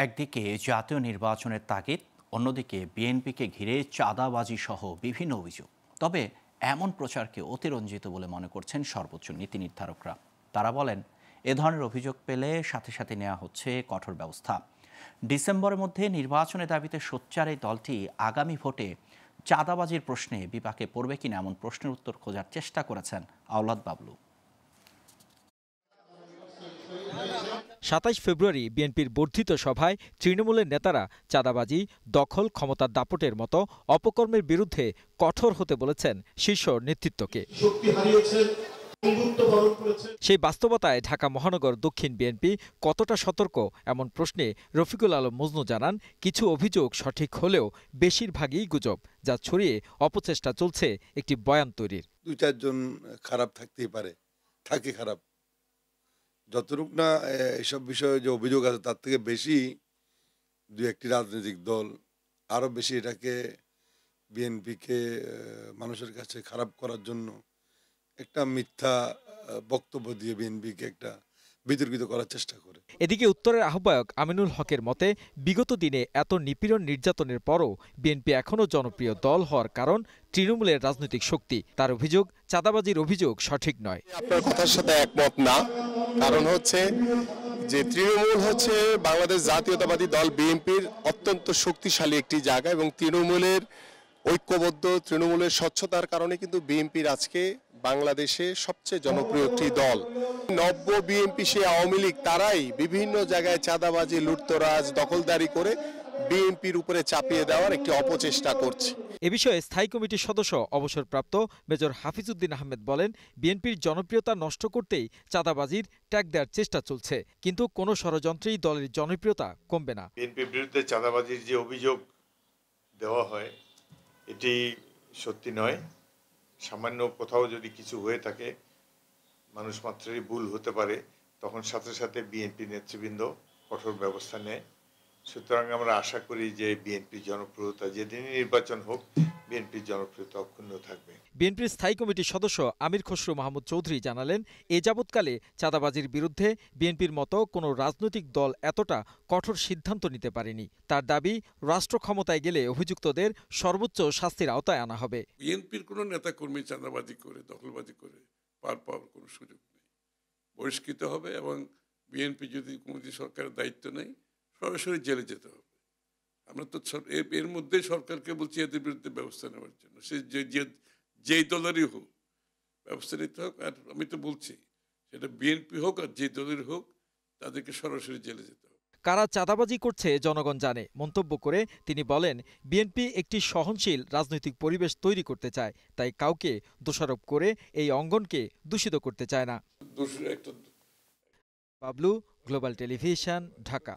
একদিকে জাতীয় নির্বাচনের তাগিদ, অন্যদিকে বিএনপিকে ঘিরে চাঁদাবাজি সহ বিভিন্ন অভিযোগ। তবে এমন প্রচারকে অতিরঞ্জিত বলে মনে করছেন সর্বোচ্চ নীতি নির্ধারকরা। তারা বলেন, এ ধরনের অভিযোগ পেলে সাথে সাথে নেওয়া হচ্ছে কঠোর ব্যবস্থা। ডিসেম্বরের মধ্যে নির্বাচনের দাবিতে সোচ্চার এই দলটি আগামী ভোটে চাঁদাবাজির প্রশ্নে বিপাকে পড়বে কিনা এমন প্রশ্নের উত্তর খোঁজার চেষ্টা করেছেন আওলাদ বাবলু। ২৭ ফেব্রুয়ারি বিএনপির বর্ধিত সভায় তৃণমূলের নেতারা চাঁদাবাজি, দখল, ক্ষমতার দাপটের মতো অপকর্মের বিরুদ্ধে কঠোর হতে বলেছেন শীর্ষ নেতৃত্বকে। সেই বাস্তবতায় ঢাকা মহানগর দক্ষিণ বিএনপি কতটা সতর্ক এমন প্রশ্নে রফিকুল আলম মজনু জানান, কিছু অভিযোগ সঠিক হলেও বেশিরভাগই গুজব, যা ছড়িয়ে অপচেষ্টা চলছে একটি বয়ান তৈরির। ২-৪ জন খারাপ থাকতেই পারে, থাকে খারাপ। যতটুক না এসব বিষয়ে যে অভিযোগ আছে তার থেকে বেশি ২-১টি রাজনৈতিক দল আরও বেশি এটাকে বিএনপিকে মানুষের কাছে খারাপ করার জন্য একটা মিথ্যা বক্তব্য দিয়ে বিএনপিকে একটা বিতর্কিত করার চেষ্টা করে। এদিকে উত্তরের আহ্বায়ক আমিনুল হকের মতে, বিগত দিনে এত নিপীড়ন নির্যাতনের পরও বিএনপি এখনও জনপ্রিয় দল হওয়ার কারণ তৃণমূলের রাজনৈতিক শক্তি। তার অভিযোগ, চাঁদাবাজির অভিযোগ সঠিক নয়। আপনার কথার সাথে একমত না। কারণ হচ্ছে যে তৃণমূল হচ্ছে বাংলাদেশ জাতীয়তাবাদী দল বিএনপির অত্যন্ত শক্তিশালী একটি জায়গা, এবং তৃণমূলের ঐক্যবদ্ধ, তৃণমূলের স্বচ্ছতার কারণে কিন্তু বিএনপির আজকে বাংলাদেশে সবচেয়ে জনপ্রিয় একটি দল। নব্য বিএনপি, সে আওয়ামী লীগ, তারাই বিভিন্ন জায়গায় চাঁদাবাজি, লুটতরাজ, দখলদারি করে বিএনপির উপরে চাপিয়ে দেওয়ার একটি অপচেষ্টা করছে। এ বিষয়ে স্থায়ী কমিটির সদস্য অবসরপ্রাপ্ত মেজর হাফিজউদ্দিন আহমেদ বলেন, বিএনপির জনপ্রিয়তা নষ্ট করতেই চাঁদাবাজির ট্যাগ দেওয়ার চেষ্টা চলছে, কিন্তু কোনো ষড়যন্ত্রেই দলের জনপ্রিয়তা কমবে না। বিএনপির বিরুদ্ধে চাঁদাবাজির যে অভিযোগ দেওয়া হয় এটি সত্যি নয়। সামান্য কোথাও যদি কিছু হয়ে থাকে, মানুষ মাত্রই ভুল হতে পারে, তখন সাথে সাথে বিএনপি নেতৃবৃন্দ কঠোর ব্যবস্থা নেয়। সুতরাং আমরা আশা করি যে বিএনপির জনপ্রিয়তা, যেদিনই নির্বাচন হোক, বিএনপির জনপ্রিয়তা অক্ষুণ্ণ থাকবে। বিএনপির স্থায়ী কমিটির সদস্য আমির খসরু মাহমুদ চৌধুরী জানালেন, এ যাবৎকালে চাঁদাবাজির বিরুদ্ধে বিএনপির মতো কোনো রাজনৈতিক দল এতটা কঠোর সিদ্ধান্ত নিতে পারেনি। তার দাবি, রাষ্ট্র ক্ষমতায় গেলে অভিযুক্তদের সর্বোচ্চ শাস্তির আওতায় আনা হবে। বিএনপির কোনো নেতাকর্মী চাঁদাবাজি করে, দখলবাজি করে পার পাওয়ার কোনো সুযোগ নেই, বহিষ্কৃত হবে। এবং বিএনপি যদি কোনোদিন সরকারের দায়িত্ব নেই, সরাসরি জেলে যেতে হবে। আমরা তো এর মধ্যে সরকারকে বলছি এদের বিরুদ্ধে ব্যবস্থা নেওয়ার জন্য, সে যেই দলেরই হোক ব্যবস্থা নিতে হোক। আর আমি তো বলছি, সেটা বিএনপি হোক আর যে দলের হোক, তাদেরকে সরাসরি জেলে যেতে হবে। কারা চাঁদাবাজি করছে জনগণ জানে মন্তব্য করে তিনি বলেন, বিএনপি একটি সহনশীল রাজনৈতিক পরিবেশ তৈরি করতে চায়, তাই কাউকে দোষারোপ করে এই অঙ্গনকে দূষিত করতে চায় না। একটা বাবলু, গ্লোবাল টেলিভিশন, ঢাকা।